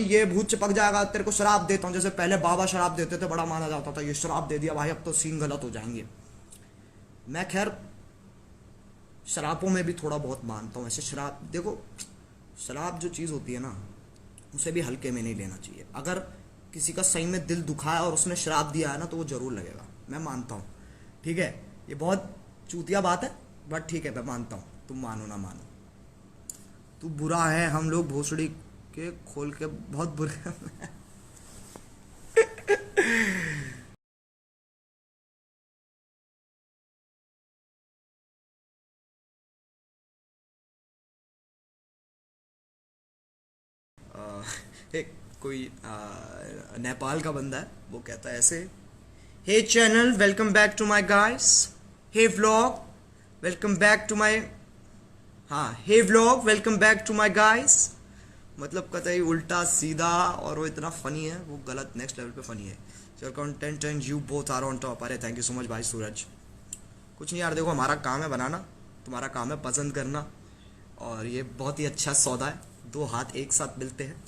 ये भूत चिपक जाएगा, तेरे को शराब देता हूँ। जैसे पहले बाबा शराब देते थे, बड़ा माना जाता था, ये शराब दे दिया भाई, अब तो सीन गलत हो जाएंगे। मैं खैर शराबों में भी थोड़ा बहुत मानता हूँ। ऐसे शराब देखो, शराब जो चीज़ होती है ना, उसे भी हल्के में नहीं लेना चाहिए। अगर किसी का सही में दिल दुखा है और उसने शराब दिया है ना, तो वो जरूर लगेगा, मैं मानता हूँ। ठीक है, ये बहुत चूतिया बात है, बट ठीक है, मैं मानता हूँ, तुम मानो ना मानो। तू बुरा है, हम लोग भोसड़ी के खोल के बहुत बुरे हैं। एक कोई नेपाल का बंदा है, वो कहता है ऐसे, hey channel welcome back to my guys, hey vlog welcome back to my, हाँ hey vlog welcome back to my guys. मतलब कतई उल्टा सीधा, और वो इतना फनी है, वो गलत नेक्स्ट लेवल पे फनी है। Your content and you both are on top. अरे थैंक यू सो मच भाई सूरज। कुछ नहीं यार, देखो हमारा काम है बनाना, तुम्हारा काम है पसंद करना, और ये बहुत ही अच्छा सौदा है, दो हाथ एक साथ मिलते हैं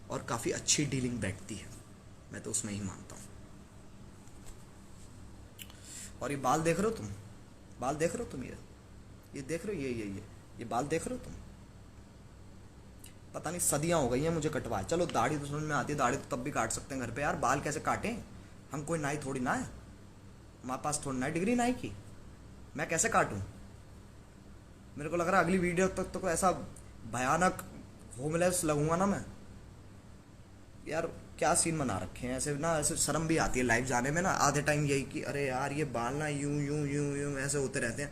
और काफ़ी अच्छी डीलिंग बैठती है, मैं तो उसमें ही मानता हूँ। और ये बाल देख रहे हो तुम, बाल देख रहे हो तुम, ये देख रहे हो, ये बाल देख रहे हो तुम, पता नहीं सदियां हो गई हैं मुझे कटवाए। चलो दाढ़ी तो समझ में आती है, दाढ़ी तो तब भी काट सकते हैं घर पे यार, बाल कैसे काटें, हम कोई नाई थोड़ी ना है, हमारे पास थोड़ी ना डिग्री नाई की, मैं कैसे काटूं। मेरे को लग रहा है अगली वीडियो तक तो ऐसा भयानक होमलेस लगूंगा ना मैं यार। क्या सीन बना रखे हैं ऐसे ना, ऐसे शर्म भी आती है लाइव जाने में ना, आधे टाइम यही कि अरे यार ये बाल ना यूं यूं यूं यूं ऐसे होते रहते हैं,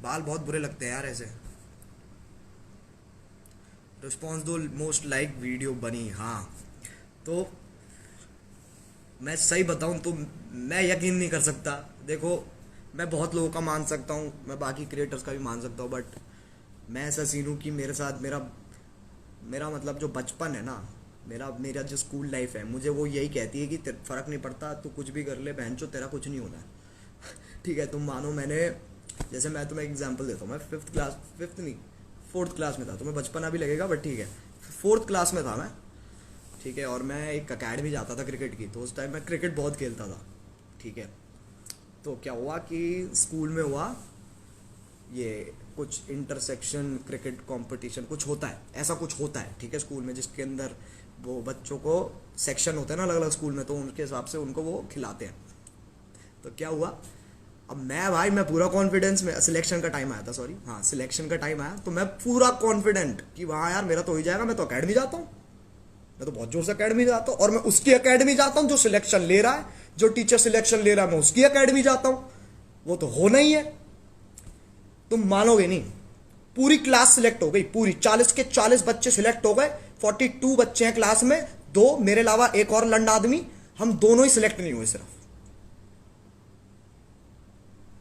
बाल बहुत बुरे लगते हैं यार ऐसे। रिस्पॉन्स दो, मोस्ट लाइक वीडियो बनी, हाँ। तो मैं सही बताऊं तो मैं यकीन नहीं कर सकता। देखो मैं बहुत लोगों का मान सकता हूँ, मैं बाकी क्रिएटर्स का भी मान सकता हूँ, बट मैं ऐसा सीन हूँ कि मेरे साथ मेरा मेरा मतलब जो बचपन है ना, मेरा मेरा जो स्कूल लाइफ है, मुझे वो यही कहती है कि फ़र्क नहीं पड़ता, तू कुछ भी कर ले बहन चो, तेरा कुछ नहीं होना है। ठीक है, तुम मानो मैंने, जैसे मैं तुम्हें एग्जांपल देता हूँ, मैं फिफ्थ नहीं, फोर्थ क्लास में था, तुम्हें बचपना भी लगेगा बट ठीक है, फोर्थ क्लास में था मैं। ठीक है, और मैं एक अकेडमी जाता था क्रिकेट की, तो उस टाइम मैं क्रिकेट बहुत खेलता था। ठीक है, तो क्या हुआ कि स्कूल में हुआ ये कुछ इंटरसेक्शन क्रिकेट कंपटीशन कुछ होता है, ऐसा कुछ होता है। ठीक है, स्कूल में जिसके अंदर वो बच्चों को सेक्शन होते हैं ना अलग अलग स्कूल में, तो उनके हिसाब से उनको वो खिलाते हैं। तो क्या हुआ, अब मैं पूरा कॉन्फिडेंस में, सिलेक्शन का टाइम आया था, सॉरी हाँ सिलेक्शन का टाइम आया, तो मैं पूरा कॉन्फिडेंट कि वहाँ यार मेरा तो हो ही जाएगा, मैं तो अकेडमी जाता हूँ, मैं तो बहुत जोर से अकेडमी जाता हूँ, और मैं उसकी अकेडमी जाता हूँ जो सिलेक्शन ले रहा है, जो टीचर सिलेक्शन ले रहा है मैं उसकी अकेडमी जाता हूँ, वो तो होना ही है। तुम मानोगे नहीं, पूरी क्लास सिलेक्ट हो गई, पूरी 40 के 40 बच्चे सिलेक्ट हो गए, 42 बच्चे हैं क्लास में, दो मेरे अलावा एक और लंड आदमी, हम दोनों ही सिलेक्ट नहीं हुए। सिर्फ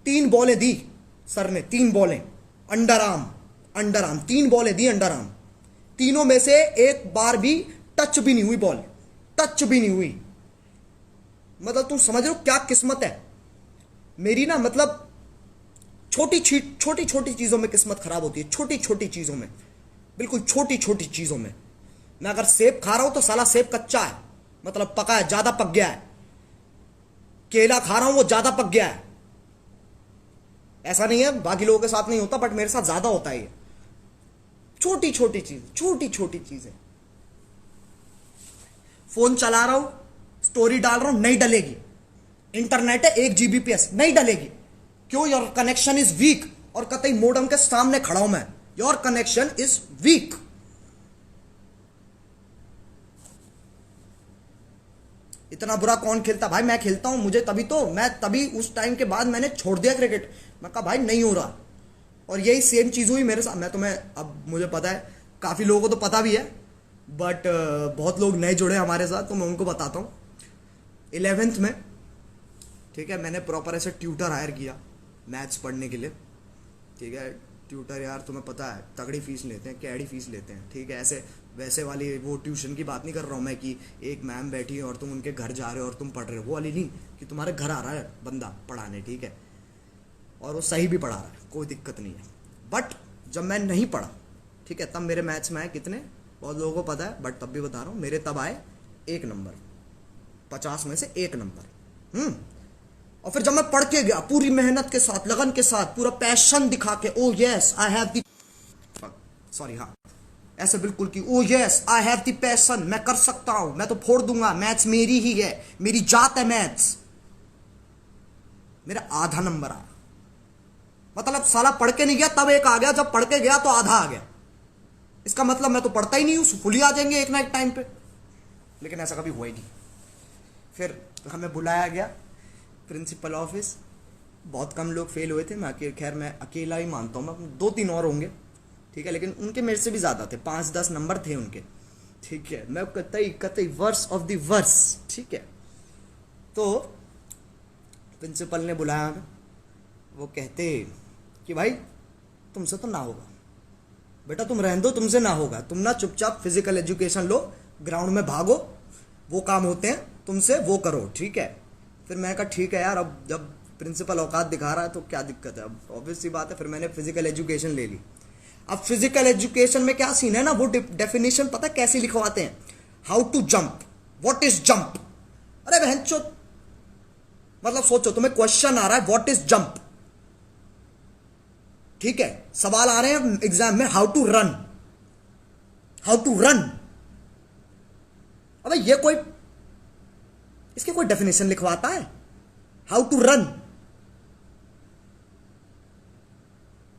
3 बॉलें दी सर ने, 3 बॉलें under arm 3 बॉलें the under arm, तीनों में से एक बार भी टच भी नहीं हुई बॉल, टच भी नहीं हुई। मतलब तुम समझ रहे हो क्या किस्मत है मेरी ना, मतलब छोटी छोटी चीजों में किस्मत खराब होती है, छोटी छोटी चीजों में, बिल्कुल छोटी छोटी चीजों में। मैं अगर सेब खा रहा हूं तो साला सेब कच्चा है, मतलब पका है, ज्यादा पक गया है। केला खा रहा हूं वो ज्यादा पक गया है, ऐसा नहीं है बाकी लोगों के साथ नहीं होता, बट मेरे साथ ज्यादा होता है ये। छोटी छोटी चीज, छोटी छोटी चीजें। फोन चला रहा हूं, स्टोरी डाल रहा हूं, नहीं डलेगी। इंटरनेट है 1 Gbps, नहीं डलेगी। क्यों? योर कनेक्शन इज वीक, और कतई मोडम के सामने खड़ा हूं मैं, योर कनेक्शन इज वीक। इतना बुरा कौन खेलता भाई, मैं खेलता हूं, मुझे तभी तो, मैं तभी उस टाइम के बाद मैंने छोड़ दिया क्रिकेट। मैं कहा भाई नहीं हो रहा, और यही सेम चीज हुई मेरे साथ। मैं तुम्हें, अब मुझे पता है काफी लोगों को तो पता भी है, बट बहुत लोग नए जुड़े हमारे साथ, तो मैं उनको बताता हूँ। 11th में, ठीक है, मैंने प्रॉपर ऐसे ट्यूटर हायर किया मैथ्स पढ़ने के लिए। ठीक है, ट्यूटर यार तुम्हें पता है तगड़ी फीस लेते हैं, कैडी फीस लेते हैं। ठीक है, ऐसे वैसे वाली वो ट्यूशन की बात नहीं कर रहा हूँ मैं कि एक मैम बैठी है और तुम उनके घर जा रहे हो और तुम पढ़ रहे हो, वो वाली नहीं, कि तुम्हारे घर आ रहा है बंदा पढ़ाने, ठीक है, और वो सही भी पढ़ा रहा है, कोई दिक्कत नहीं है। बट जब मैं नहीं पढ़ा, ठीक है, तब मेरे मैथ्स में आए कितने बहुत लोगों को पता है, बट तब भी बता रहा हूँ, मेरे तब आए 1 नंबर, 50 में से 1 नंबर। और फिर जब मैं पढ़ के गया पूरी मेहनत के साथ, लगन के साथ, पूरा पैशन दिखा के, ओ yes I have the, sorry हाँ, ऐसे बिल्कुल कि ओ yes I have the passion, मैं कर सकता हूं, मैं तो फोड़ दूंगा, मैथ्स मेरी ही है, मेरी जात है मैथ्स। मेरा आधा नंबर आया, मतलब साला पढ़ के नहीं गया तब 1 आ गया, जब पढ़ के गया तो आधा आ गया। इसका मतलब मैं तो पढ़ता ही नहीं हूं, फुल ही आ जाएंगे एक ना एक टाइम पे। लेकिन ऐसा कभी हुआ ही नहीं। फिर हमें बुलाया गया प्रिंसिपल ऑफिस, बहुत कम लोग फेल हुए थे, मैं खैर मैं अकेला ही मानता हूँ, मैं 2-3 और होंगे, ठीक है, लेकिन उनके मेरे से भी ज़्यादा थे, 5-10 नंबर थे उनके, ठीक है, मैं कतई वर्स ऑफ द वर्स, ठीक है। तो प्रिंसिपल ने बुलाया हमें, वो कहते कि भाई तुमसे तो ना होगा बेटा, तुम रहने दो, तुमसे ना होगा, तुम ना चुपचाप फिजिकल एजुकेशन लो, ग्राउंड में भागो, वो काम होते हैं तुमसे, वो करो, ठीक है। फिर मैंने कहा ठीक है यार, अब जब प्रिंसिपल औकात दिखा रहा है तो क्या दिक्कत है, अब ऑब्वियस सी बात है। फिर मैंने फिजिकल एजुकेशन ले ली। अब फिजिकल एजुकेशन में क्या सीन है ना, वो डेफिनेशन पता कैसे लिखवाते हैं, how to jump, what is jump. अरे बहन चो, मतलब सोचो तुम्हें क्वेश्चन आ रहा है व्हाट इज जंप, ठीक है, सवाल आ रहे हैं एग्जाम में, how to run, how to run. अबे ये कोई, इसके कोई डेफिनेशन लिखवाता है, how to run,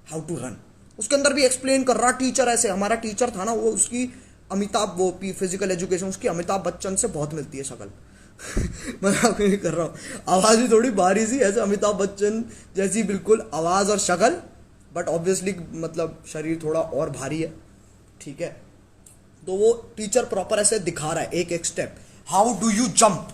how to run. उसके अंदर भी एक्सप्लेन कर रहा टीचर, ऐसे हमारा टीचर था ना, वो उसकी अमिताभ, वो फिजिकल एजुकेशन, उसकी अमिताभ बच्चन से बहुत मिलती है शक्ल। मजाक नहीं कर रहा हूँ, आवाज भी थोड़ी भारी सी, ऐसे अमिताभ बच्चन जैसी बिल्कुल आवाज और शक्ल, बट ऑब्वियसली मतलब शरीर थोड़ा और भारी है, ठीक है। तो वो टीचर प्रॉपर ऐसे दिखा रहा है एक एक step, how do you jump,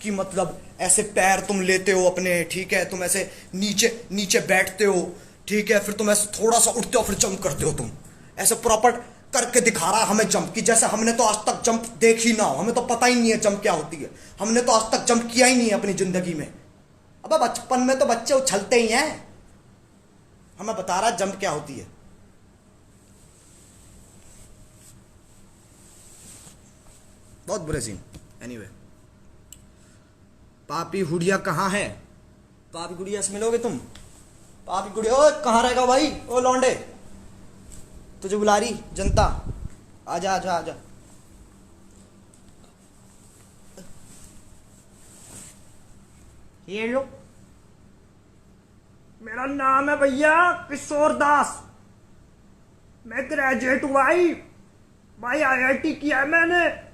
कि मतलब ऐसे पैर तुम लेते हो अपने, ठीक है, तुम ऐसे नीचे नीचे बैठते हो, ठीक है, फिर तुम ऐसे थोड़ा सा उठते हो, फिर जंप करते हो, तुम ऐसे प्रॉपर करके दिखा रहा है हमें जंप की, जैसे हमने तो आज तक जंप देख ही ना हो, हमें तो पता ही नहीं है जंप क्या होती है, हमने तो आज तक जंप किया ही नहीं है अपनी जिंदगी में। अब बचपन में तो बच्चे उछलते ही हैं, हमें बता रहा है जंप क्या होती है। बहुत बुरे सीन। एनीवे, पापी हुडिया कहाँ है, पापी गुड़िया से मिलोगे तुम, पापी गुड़िया, ओ कहाँ रहेगा भाई, ओ लौंडे, तुझे बुला रही जनता, आजा आजा आजा। ये लो, मेरा नाम है भैया किशोर दास, मैं ग्रेजुएट हुआ ही भाई, IIT किया है मैंने,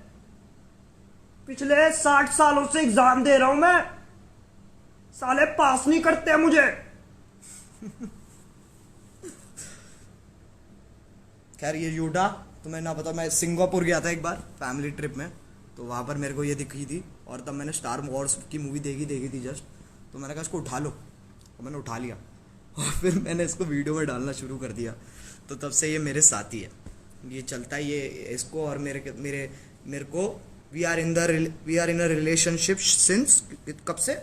पिछले 60 सालों से एग्जाम दे रहा हूं मैं, साले पास नहीं करते मुझे। खैर ये यूडा तुम्हें ना पता, मैं सिंगापुर गया था एक बार फैमिली ट्रिप में, तो वहां पर मेरे को ये दिखी थी, और तब मैंने स्टार वॉर्स की मूवी देखी थी जस्ट, तो मैंने कहा इसको उठा लो, तो मैंने उठा लिया, और फिर मैंने इसको वीडियो में डालना शुरू कर दिया, तो तब से ये मेरे साथी है, ये चलता है, ये इसको और मेरे को we are in a relationship since, कब से,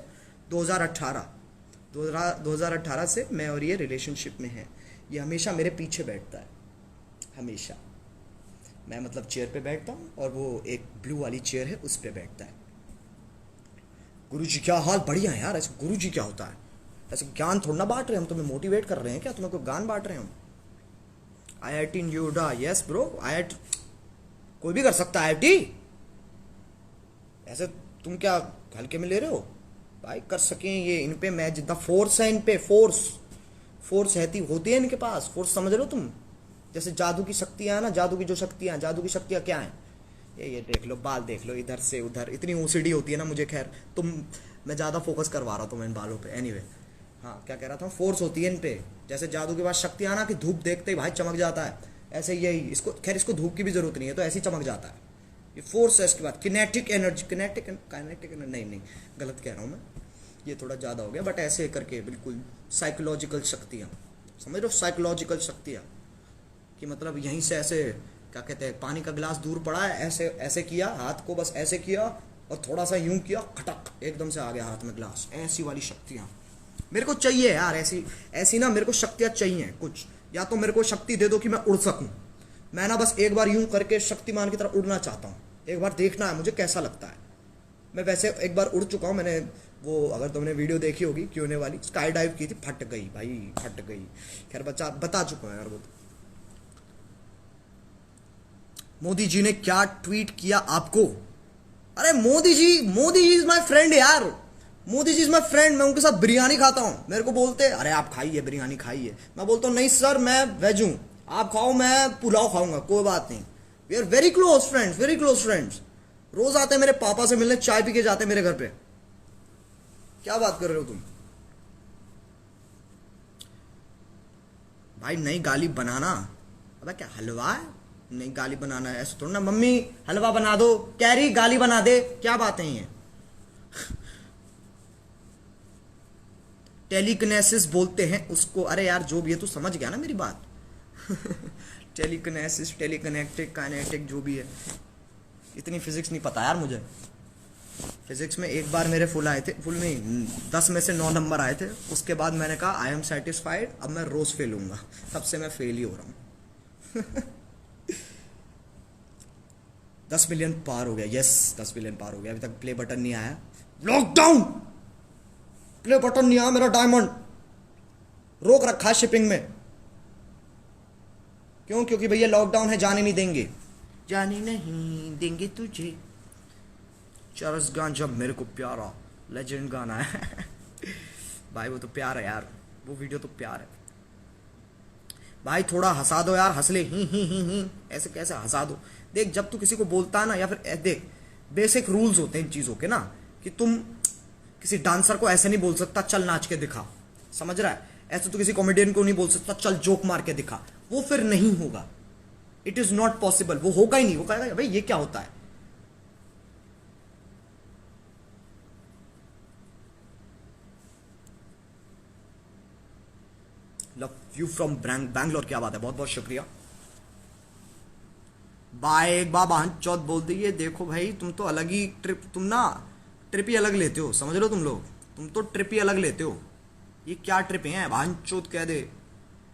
2018 से मैं और ये रिलेशनशिप में है। ये हमेशा मेरे पीछे बैठता है, हमेशा, मैं मतलब चेयर पे बैठता हूँ और वो एक ब्लू वाली चेयर है उस पे बैठता है। गुरुजी क्या हाल, बढ़िया है यार, ऐसे गुरुजी क्या होता है, ऐसे ज्ञान थोड़ा ना बांट रहे हैं हम, तुम्हें मोटिवेट कर रहे हैं क्या, तुम्हें कोई ज्ञान बांट रहे हैं हम। IIT इन यूडा, यस ब्रो, IIT कोई भी कर सकता है, IIT ऐसे तुम क्या हल्के में ले रहे हो भाई, कर सकें ये, इन पे मैं जितना फोर्स है, इन पे फोर्स होती है इनके पास, फोर्स समझ रहे हो तुम, जैसे जादू की शक्तियां है ना, जादू की शक्तियां क्या है, ये देख लो, बाल देख लो इधर से उधर, इतनी OCD होती है ना मुझे, खैर मैं ज़्यादा फोकस करवा रहा था इन बालों पे। एनीवे, हाँ क्या कह रहा था, फोर्स होती है इन पे, जैसे जादू के बाद शक्तियां ना कि धूप देखते ही भाई चमक जाता है, ऐसे यही इसको, खैर इसको धूप की भी जरूरत नहीं है, तो ऐसे ही चमक जाता है, ये फोर्स है। इसके बाद किनेटिक एनर्जी, किनेटिक नहीं गलत कह रहा हूँ मैं, ये थोड़ा ज़्यादा हो गया, बट ऐसे करके बिल्कुल साइकोलॉजिकल शक्तियाँ, समझ लो साइकोलॉजिकल शक्तियाँ, कि मतलब यहीं से ऐसे क्या कहते हैं, पानी का गिलास दूर पड़ा है, ऐसे किया हाथ को, बस ऐसे किया और थोड़ा सा यूं किया, खटक एकदम से आ गया हाथ में गिलास, ऐसी वाली शक्तियाँ मेरे को चाहिए यार, ऐसी ना मेरे को शक्तियाँ चाहिए कुछ, या तो मेरे को शक्ति दे दो कि मैं उड़ सकूं, मैं ना बस एक बार यूं करके शक्तिमान की तरह उड़ना चाहता हूँ, एक बार देखना है मुझे कैसा लगता है। मैं वैसे एक बार उड़ चुका हूँ, मैंने वो अगर तुमने वीडियो देखी होगी क्यों वाली, स्काई डाइव की थी, फट गई भाई, फट गई। खैर बता चुका हूँ यार वो तो। मोदी जी ने क्या ट्वीट किया आपको? अरे Modi ji is my friend यार, Modi ji is my friend. मैं उनके साथ बिरयानी खाता हूँ, मेरे को बोलते अरे आप खाइए बिरयानी खाइए, मैं बोलता हूँ नहीं सर मैं वेज हूँ, आप खाओ मैं पुलाव खाऊंगा, कोई बात नहीं। We are very close friends, very close friends. रोज आते हैं मेरे पापा से मिलने, चाय पी के जाते हैं मेरे घर पे। क्या बात कर रहे हो तुम भाई? नई गाली बनाना, अबे क्या हलवा है? नई गाली बनाना है ऐसा थोड़ा ना, मम्मी हलवा बना दो, कैरी गाली बना दे, क्या बातें हैं ये? टेलीकिनेसिस बोलते हैं उसको। अरे यार जो भी है तू समझ गया ना मेरी बात। टेलीकिनेसिस, टेलीकनेक्टिक, काइनेटिक, जो भी है। इतनी फिजिक्स नहीं पता यार मुझे। फिजिक्स में एक बार मेरे फुल आए थे, फुल नहीं 10 में से 9 नंबर आए थे। उसके बाद मैंने कहा आई एम सेटिस्फाइड, अब मैं रोज फेल हूंगा, तब से मैं फेल ही हो रहा हूँ। 10 मिलियन पार हो गया, यस 10 मिलियन पार हो गया। अभी तक प्ले बटन नहीं आया, लॉकडाउन प्ले बटन नहीं आया मेरा, डायमंड रोक रखा है शिपिंग में। क्यों? क्योंकि भैया लॉकडाउन है, जाने नहीं देंगे, जाने नहीं देंगे तुझे। चरस गान जब मेरे को प्यारा, लेजेंड गाना है। भाई वो तो प्यार है यार, वो वीडियो तो प्यार है भाई। थोड़ा हंसा दो यार, हंस ले, ही ऐसे कैसे हंसा दो। देख जब तू किसी को बोलता है ना, या फिर देख बेसिक रूल्स होते हैं इन चीजों के ना, कि तुम किसी डांसर को ऐसे नहीं बोल सकता चल नाच के दिखा, समझ रहा है? ऐसे तो किसी कॉमेडियन को नहीं बोल सकता चल जोक मार के दिखा, वो फिर नहीं होगा। इट इज नॉट पॉसिबल, वो होगा ही नहीं। वो कहेगा भाई ये क्या होता है। लव यू फ्रॉम बैंगलोर, क्या बात है, बहुत बहुत शुक्रिया। बाय एक बार बहन चौथ बोल दी है। देखो भाई तुम तो अलग ही ट्रिप, तुम ना ट्रिप ही अलग लेते हो, समझ लो तुम लोग, तुम तो ट्रिप ही अलग लेते हो। ये क्या ट्रिप है बहन चौथ कह दे,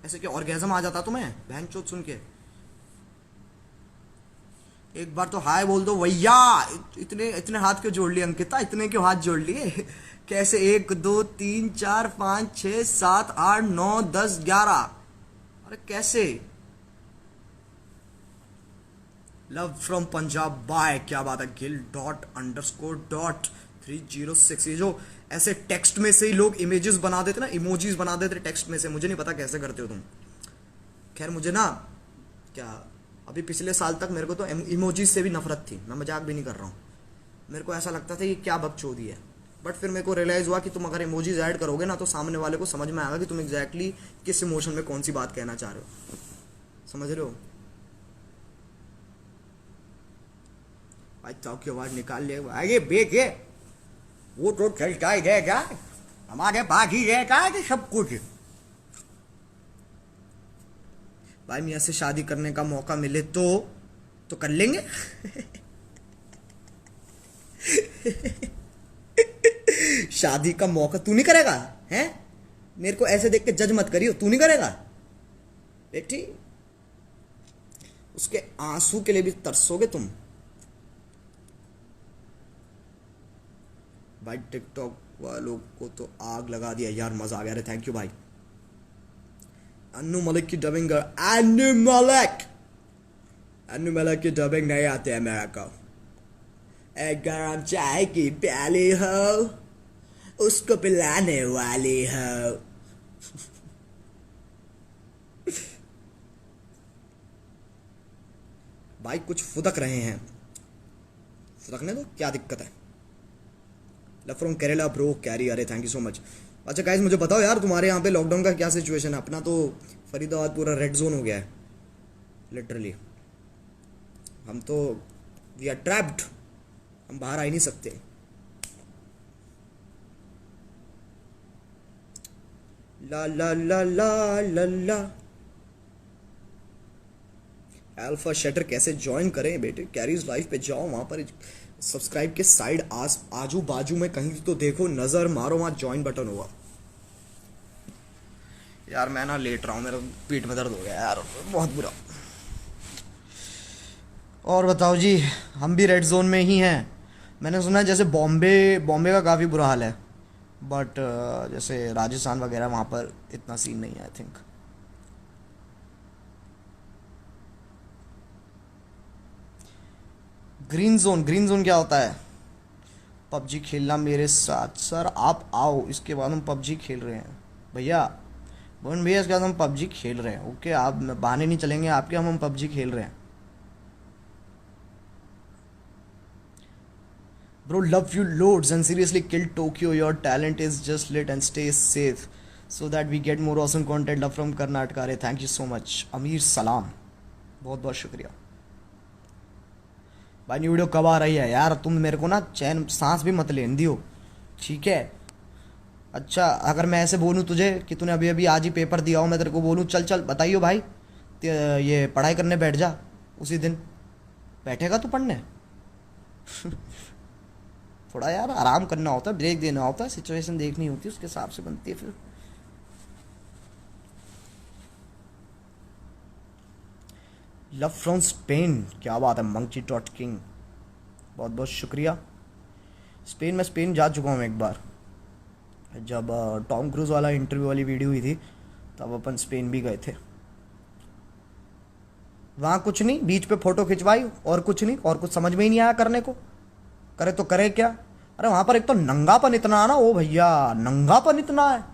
ऐसे क्या ऑर्गेजम आ जाता तुम्हें बहन चौथ सुन के? एक बार तो हाय बोल दो भैया। इतने इतने हाथ क्यों जोड़ लिए अंकिता, इतने क्यों हाथ जोड़ लिए? कैसे 1 2 3 4 5 6 7 8 9 10 11, अरे कैसे? लव फ्रॉम पंजाब, बाय, क्या बात है। गिल ._.306, ये जो ऐसे टेक्स्ट में से ही लोग इमेजेस बना देते ना, इमोजीज बना देते टेक्स्ट में से, मुझे नहीं पता कैसे करते हो तुम। खैर मुझे ना क्या, अभी पिछले साल तक मेरे को तो इमोजीज से भी नफरत थी, मैं मजाक भी नहीं कर रहा हूँ। मेरे को ऐसा लगता था ये क्या बकचोदी है, बट फिर मेरे को रियलाइज हुआ कि तुम अगर इमोजीज ऐड करोगे ना तो सामने वाले को समझ में आएगा कि तुम एग्जैक्टली किस इमोशन में कौन सी बात कहना चाह रहे हो, समझ रहे हो? चौक की आवाज निकाल ले, आगे बेचे वो तो चलता ही रहेगा, हमारे पास ही रहेगा कि सब कुछ। भाई मियाँ से शादी करने का मौका मिले तो कर लेंगे। शादी का मौका तू नहीं करेगा हैं? मेरे को ऐसे देख के जज मत करियो, तू नहीं करेगा बेटी? उसके आंसू के लिए भी तरसोगे तुम। भाई टिकटॉक वालों को तो आग लगा दिया यार, मजा आ गया। थैंक यू भाई। अन्नू मलिक की डबिंग, अन्नू मलिक की डबिंग नहीं आती है मेरे को। एक गरम चाय की प्याली हो, उसको पिलाने वाली हो। भाई कुछ फुदक रहे हैं, फुदकने दो, क्या दिक्कत है? Love from Kerala bro, carry, अरे थैंक यू सो मच। अच्छा गाइस मुझे बताओ यार तुम्हारे यहाँ पे लॉकडाउन का क्या सिचुएशन है? अपना तो फरीदाबाद पूरा रेड जोन हो गया है लिटरली। हम तो वी आर ट्रैप्ड, हम बाहर आ ही नहीं सकते। ला ला ला ला ला ला। अल्फा शटर कैसे ज्वाइन करें बेटे? कैरीज लाइफ पे जाओ, वहां पर सब्सक्राइब के साइड आजू बाजू में कहीं तो देखो, नजर मारो, वहां ज्वाइन बटन होगा। यार मैं ना लेट रहा हूँ, मेरा पीठ में दर्द हो गया यार बहुत बुरा। और बताओ जी। हम भी रेड जोन में ही हैं। मैंने सुना है जैसे बॉम्बे बॉम्बे का काफ़ी बुरा हाल है, बट जैसे राजस्थान वगैरह वहाँ पर इतना सीन नहीं है आई थिंक। ग्रीन जोन क्या होता है? पबजी खेलना मेरे साथ। सर आप आओ, इसके बाद हम पबजी खेल रहे हैं भैया। मोहन भैया इसके बाद हम पबजी खेल रहे हैं। ओके, आप बहाने नहीं चलेंगे आपके, हम पबजी खेल रहे हैं। Bro, love you loads and seriously kill Tokyo. Your talent is just lit and stay safe so that we get more awesome content. Love from Karnataka. अरे थैंक यू सो मच अमीर सलाम, बहुत बहुत शुक्रिया भाई। न्यू वीडियो कब आ रही है यार? तुम मेरे को ना चैन सांस भी मत लेने दियो, ठीक है? अच्छा, अगर मैं ऐसे बोलूँ तुझे कि तूने अभी अभी आज ही पेपर दिया हो, मैं तेरे को बोलूँ चल चल बताइयो भाई ये पढ़ाई करने बैठ जा, उसी दिन बैठेगा तू पढ़ने? थोड़ा यार आराम करना होता है, ब्रेक देना होता है, सिचुएशन देखनी होती है, उसके हिसाब से बनती है फिर। लव फ्रॉम स्पेन, क्या बात है मंकी डॉट किंग, बहुत बहुत शुक्रिया। स्पेन जा चुका हूँ एक बार, जब टॉम क्रूज वाला इंटरव्यू वाली वीडियो हुई थी तब अपन स्पेन भी गए थे। वहाँ कुछ नहीं, बीच पे फोटो खिंचवाई और कुछ नहीं, और कुछ समझ में ही नहीं आया करने को, करे तो करे क्या। अरे वहाँ पर एक तो नंगापन इतना है ना, ओ भैया नंगापन इतना है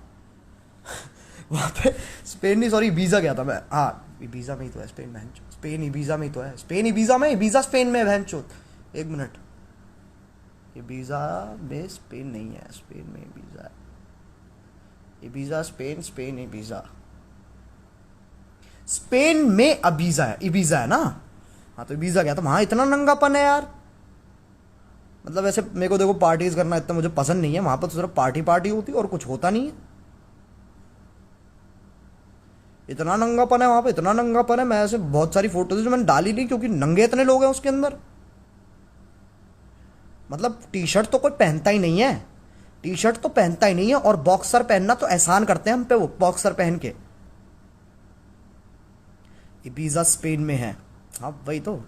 वहाँ पे। स्पेन नहीं, सॉरी वीज़ा गया था मैं। हाँ वीज़ा में ही तो है स्पेन, बहन चोद स्पेन ही वीज़ा में ही तो है, स्पेन ही वीज़ा में, वीज़ा स्पेन में, बहन चोद। एक मिनट, ये वीज़ा में स्पेन नहीं है, स्पेन में वीज़ा है। ये वीज़ा स्पेन, स्पेन ही वीज़ा, स्पेन में अबीज़ा है, इबीज़ा है ना। हाँ तो वीज़ा गया था, वहाँ इतना नंगापन है यार। मतलब ऐसे मेरे को देखो पार्टीज करना इतना मुझे पसंद नहीं है, वहां पर तो सिर्फ पार्टी होती है और कुछ होता नहीं है। इतना नंगापन है वहां पे, इतना नंगापन है। मैं ऐसे बहुत सारी फोटोज जो मैंने डाली नहीं क्योंकि नंगे इतने लोग हैं उसके अंदर। मतलब टी शर्ट तो कोई पहनता ही नहीं है, टी शर्ट तो पहनता ही नहीं है, और बॉक्सर पहनना तो एहसान करते हैं हम पे, वो बॉक्सर पहन के। इबीजा स्पेन में है, हाँ वही तो।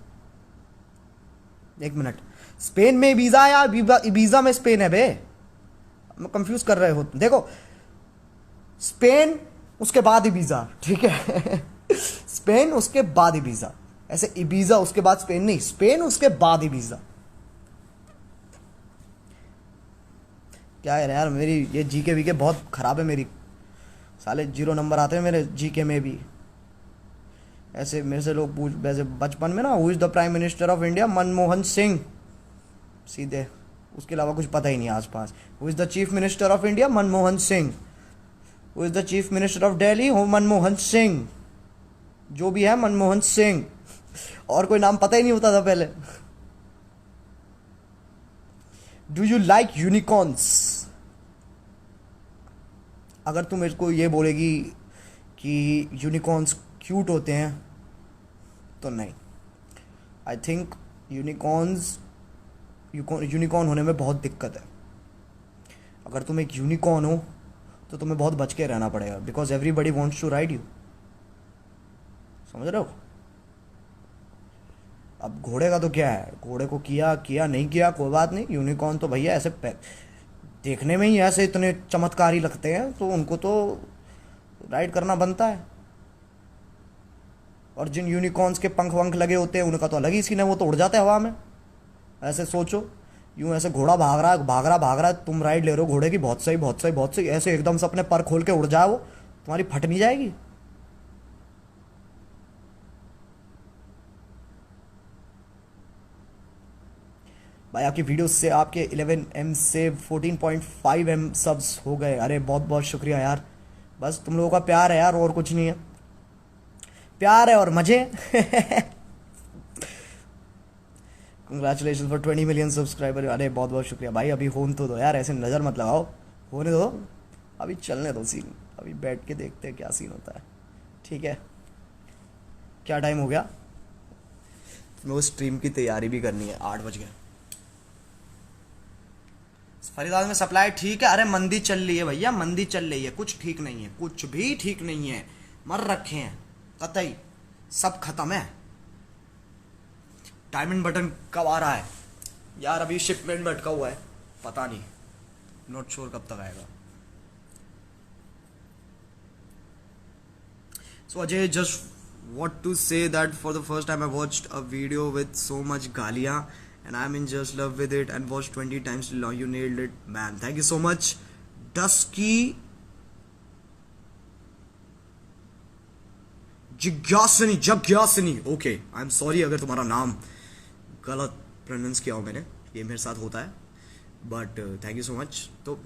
एक मिनट, स्पेन में इबीजा या इबीजा में स्पेन है बे? मैं कंफ्यूज कर रहे हो। देखो स्पेन उसके बाद इबीजा, ठीक है स्पेन उसके बाद इबीजा, ऐसे इबीजा उसके बाद स्पेन नहीं, स्पेन उसके बाद इबीजा। क्या है यार, मेरी ये जीके वीके बहुत खराब है मेरी, साले 0 नंबर आते हैं मेरे जीके में भी। ऐसे मेरे से लोग पूछ, वैसे बचपन में ना, who is the prime minister of India? Manmohan Singh, सीधे, उसके अलावा कुछ पता ही नहीं आसपास। Who is the chief minister of India? Manmohan Singh. Who is the chief minister of Delhi? हो मनमोहन सिंह, जो भी है मनमोहन सिंह, और कोई नाम पता ही नहीं होता था पहले। Do you like unicorns? अगर तुम मेरे को ये बोलेगी कि यूनिकॉर्न्स क्यूट होते हैं तो नहीं। आई थिंक यूनिकॉर्न होने में बहुत दिक्कत है। अगर तुम एक यूनिकॉर्न हो तो तुम्हें बहुत बच के रहना पड़ेगा, because everybody wants to ride you, समझ रहे हो? अब घोड़े का तो क्या है, घोड़े को किया नहीं किया कोई बात नहीं। यूनिकॉर्न तो भैया ऐसे देखने में ही ऐसे इतने चमत्कारी लगते हैं, तो उनको तो राइड करना बनता है। और जिन यूनिकॉर्न्स के पंख वंख लगे होते हैं उनका तो अलग ही सीन है, वो तो उड़ जाते हैं हवा में। ऐसे सोचो, यूं ऐसे घोड़ा भाग रहा है, तुम राइड ले रहे हो घोड़े की, बहुत सही, ऐसे एकदम से अपने पर खोल के उड़ जाए वो, तुम्हारी फट नहीं जाएगी? भाई आपकी वीडियो से आपके 11M से 14.5M सब्स हो गए। अरे बहुत बहुत शुक्रिया यार, बस तुम लोगों का प्यार है यार, और कुछ नहीं है, प्यार है और मजे कंग्रेचुलेशन फॉर 20 मिलियन सब्सक्राइबर। अरे बहुत बहुत शुक्रिया भाई, अभी होने तो दो यार, ऐसे नज़र मत लगाओ, होने दो, अभी चलने दो सीन, अभी बैठ के देखते हैं क्या सीन होता है, ठीक है? क्या टाइम हो गया? मैं वो स्ट्रीम की तैयारी भी करनी है, 8 बज गए। फरीदाबाद में सप्लाई ठीक है? अरे मंदी चल रही है भैया, मंदी चल रही है, कुछ ठीक नहीं है, कुछ भी ठीक नहीं है, मर रखे हैं कतई, सब खत्म है। डायमंड बटन कब आ रहा है यार? अभी शिपमेंट में अटका हुआ है, पता नहीं, नॉट श्योर कब तक आएगा। So Ajay, just what to say that for the first time I watched a video with so much galia and I'm in just love with it and watched 20 times till now. You nailed it, man. Thank you so much. Dusky Jagyasini. Okay, I'm sorry अगर तुम्हारा नाम गलत pronounce किया हो मैंने, ये मेरे साथ होता है, but thank you so much. तो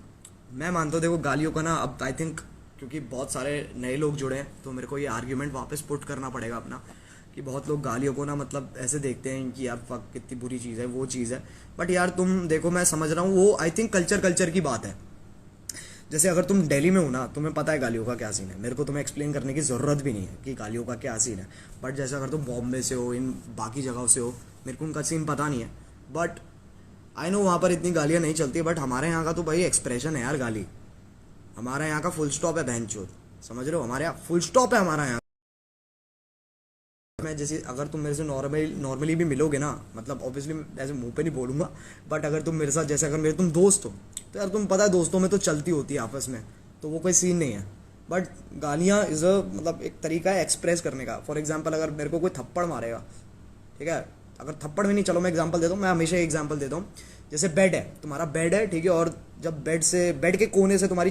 मैं मानता हूँ देखो गालियों का ना, अब आई थिंक क्योंकि बहुत सारे नए लोग जुड़े हैं तो मेरे को ये आर्ग्यूमेंट वापस पुट करना पड़ेगा अपना, कि बहुत लोग गालियों को ना मतलब ऐसे देखते हैं कि यार फक कितनी बुरी चीज़ है, वो चीज़ है। बट यार तुम देखो, मैं समझ रहा हूँ वो आई थिंक कल्चर की बात है। जैसे अगर तुम दिल्ली में हो ना, तुम्हें पता है गालियों का क्या सीन है, मेरे को तुम्हें एक्सप्लेन करने की ज़रूरत भी नहीं है कि गालियों का क्या सीन है। बट जैसे अगर तुम बॉम्बे से हो, इन बाकी जगहों से हो, मेरे को उनका सीन पता नहीं है, बट आई नो वहाँ पर इतनी गालियाँ नहीं चलती। बट हमारे यहाँ का तो भाई एक्सप्रेशन है यार गाली, हमारे यहाँ का फुल स्टॉप है बहनचोद, समझ रहे हो? हमारे यहाँ फुल स्टॉप है हमारा यहाँ। मैं जैसे अगर तुम मेरे से नॉर्मली भी मिलोगे ना, मतलब ऑब्वियसली ऐसे मुंह पे नहीं बोलूँगा, बट अगर तुम मेरे साथ जैसे अगर मेरे तुम दोस्त हो तो यार तुम पता है दोस्तों में तो चलती होती है आपस में, तो वो कोई सीन नहीं है। बट गालियाँ इज़ अ मतलब एक तरीका है एक्सप्रेस करने का। फॉर एग्जाम्पल अगर मेरे को कोई थप्पड़ मारेगा, ठीक है, अगर थप्पड़ भी नहीं, चलो मैं एग्जाम्पल देता हूँ, मैं हमेशा एग्जाम्पल देता हूँ। जैसे बेड है, तुम्हारा बेड है, ठीक है, और जब बेड के कोने से तुम्हारी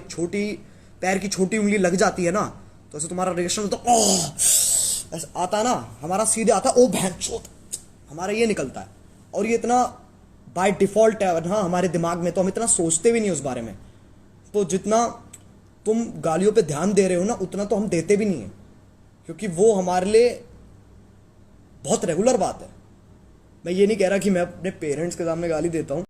पैर की छोटी उंगली लग जाती है ना, तो ऐसे तुम्हारा रिएक्शन होता है ओह, ऐसा आता है ना, हमारा सीधे आता है ओ भैंचोद, हमारा ये निकलता है। और ये इतना बाय डिफॉल्ट है ना हमारे दिमाग में, तो हम इतना सोचते भी नहीं उस बारे में। तो जितना तुम गालियों पे ध्यान दे रहे हो ना, उतना तो हम देते भी नहीं है, क्योंकि वो हमारे लिए बहुत रेगुलर बात है। मैं ये नहीं कह रहा कि मैं अपने पेरेंट्स के सामने गाली देता हूँ,